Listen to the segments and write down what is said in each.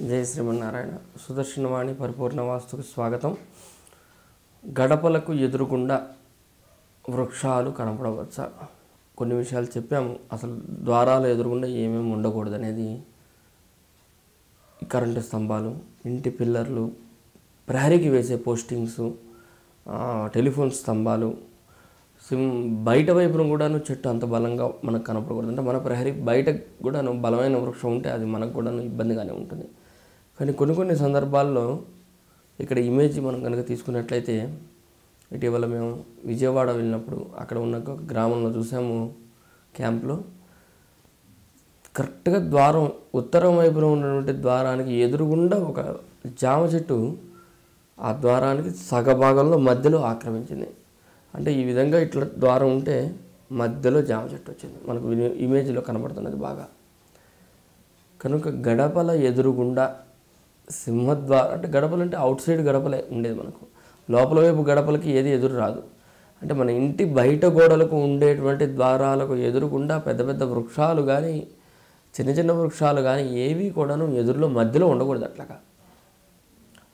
జై శ్రీమన్నారాయణ. సుదర్శనవాణి పరిపూర్ణ వాస్తుకు స్వాగతం. గడపలకు ఎదురుగుండా వృక్షాలు కనపడవచ్చా? కొన్ని విషయాలు చెప్పాము. అసలు ద్వారాలు ఎదురుగుండా ఏమేమి ఉండకూడదు అనేది, కరెంటు స్తంభాలు, ఇంటి పిల్లర్లు, ప్రహరీకి వేసే పోస్టింగ్స్, టెలిఫోన్ స్తంభాలు, బయట వైపున కూడాను చెట్టు అంత బలంగా మనకు కనపడకూడదు. అంటే మన ప్రహరీ బయట కూడాను బలమైన వృక్షం ఉంటే అది మనకు కూడాను ఇబ్బందిగానే ఉంటుంది. కానీ కొన్ని సందర్భాల్లో ఇక్కడ ఇమేజ్ మనం కనుక తీసుకున్నట్లయితే, ఇటీవల మేము విజయవాడ వెళ్ళినప్పుడు అక్కడ ఉన్న ఒక గ్రామంలో చూసాము. క్యాంప్లో కరెక్ట్గా ద్వారం ఉత్తరం వైపున ఉన్నటువంటి ద్వారానికి ఎదురుగుండా ఒక జామ చెట్టు ఆ ద్వారానికి సగభాగంలో మధ్యలో ఆక్రమించింది. అంటే ఈ విధంగా ఇట్లా ద్వారం ఉంటే మధ్యలో జామ చెట్టు వచ్చింది. మనకు ఇమేజ్లో కనబడుతున్నది బాగా. కనుక గడపల ఎదురుగుండా సింహద్వారం, అంటే గడపలు అంటే అవుట్ సైడ్ గడపలే ఉండేది. మనకు లోపల వైపు గడపలకి ఏది ఎదురు రాదు. అంటే మన ఇంటి బయట గోడలకు ఉండేటువంటి ద్వారాలకు ఎదురుగుండా పెద్ద పెద్ద వృక్షాలు కానీ చిన్న వృక్షాలు కానీ ఏవి కూడాను ఎదురులో మధ్యలో ఉండకూడదు. అట్లాగా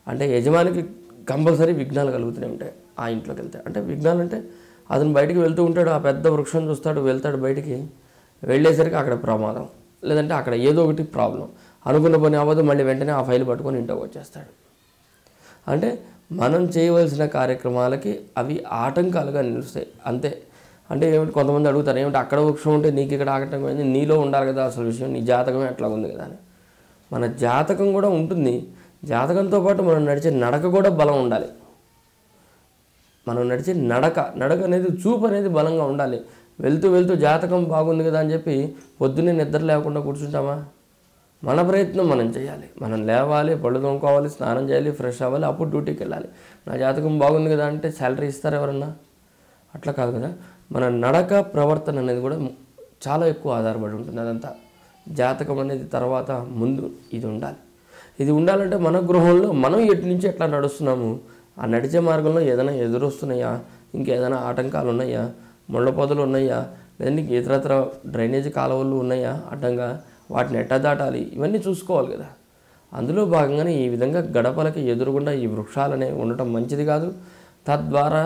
అంటే యజమానికి కంపల్సరీ విఘ్నాలు కలుగుతూనే ఉంటాయి ఆ ఇంట్లోకి వెళ్తే. అంటే విఘ్నాలు అంటే అతను బయటికి వెళ్తూ ఉంటాడు, ఆ పెద్ద వృక్షం చూస్తాడు, వెళ్తాడు బయటికి, వెళ్ళేసరికి అక్కడ ప్రమాదం, లేదంటే అక్కడ ఏదో ఒకటి ప్రాబ్లం, అనుకున్న పని అవ్వదు, మళ్ళీ వెంటనే ఆ ఫైల్ పట్టుకొని ఇంట్లోకి వచ్చేస్తాడు. అంటే మనం చేయవలసిన కార్యక్రమాలకి అవి ఆటంకాలుగా నిలుస్తాయి అంతే. అంటే ఏమిటి, కొంతమంది అడుగుతారు, ఏమిటి అక్కడ వృక్షం ఉంటే నీకు ఇక్కడ ఆటంకం అయింది, నీలో ఉండాలి కదా అసలు విషయం, నీ జాతకమే అట్లా ఉంది కదా అని. మన జాతకం కూడా ఉంటుంది. జాతకంతో పాటు మనం నడిచే నడక కూడా బలం ఉండాలి. మనం నడిచే నడక అనేది, చూపు అనేది బలంగా ఉండాలి. వెళ్తూ జాతకం బాగుంది కదా అని చెప్పి పొద్దున్నే నిద్ర లేకుండా కూర్చుంటామా? మన ప్రయత్నం మనం చేయాలి. మనం లేవాలి, పళ్ళు తోముకోవాలి, స్నానం చేయాలి, ఫ్రెష్ అవ్వాలి, అప్పుడు డ్యూటీకి వెళ్ళాలి. నా జాతకం బాగుంది కదా అంటే శాలరీ ఇస్తారు ఎవరన్నా? అట్లా కాదు కదా. మన నడక ప్రవర్తన అనేది కూడా చాలా ఎక్కువ ఆధారపడి ఉంటుంది. అదంతా జాతకం అనేది తర్వాత ముందు ఇది ఉండాలి. ఇది ఉండాలంటే మన గృహంలో మనం ఎటు నుంచి ఎట్లా నడుస్తున్నాము, ఆ నడిచే మార్గంలో ఏదైనా ఎదురొస్తున్నాయా, ఇంకేదైనా ఆటంకాలు ఉన్నాయా, ముళ్ళ పొదలు ఉన్నాయా, లేదంటే ఇతరత్ర డ్రైనేజీ కాలువలు ఉన్నాయా అడ్డంగా, వాటిని ఎట్లా దాటాలి, ఇవన్నీ చూసుకోవాలి కదా. అందులో భాగంగానే ఈ విధంగా గడపలకి ఎదురుగుండా ఈ వృక్షాలు అనేవి ఉండటం మంచిది కాదు. తద్వారా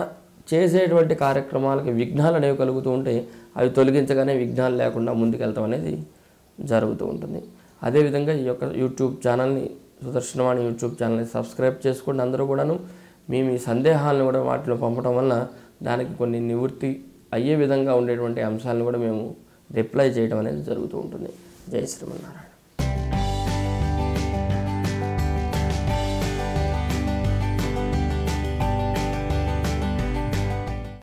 చేసేటువంటి కార్యక్రమాలకి విఘ్నాలు అనేవి కలుగుతూ ఉంటే అవి తొలగించగానే విఘ్నాలు లేకుండా ముందుకెళ్తాం అనేది జరుగుతూ ఉంటుంది. అదేవిధంగా ఈ యొక్క యూట్యూబ్ ఛానల్ని, సుదర్శనవాణి యూట్యూబ్ ఛానల్ని సబ్స్క్రైబ్ చేసుకోండి. అందరూ కూడాను మీ సందేహాలను కూడా వాటిలో పంపడం వల్ల దానికి కొన్ని నివృత్తి అయ్యే విధంగా ఉండేటువంటి అంశాలను కూడా మేము రిప్లై చేయడం అనేది జరుగుతూ ఉంటుంది. జై శ్రీమన్నారాయణ.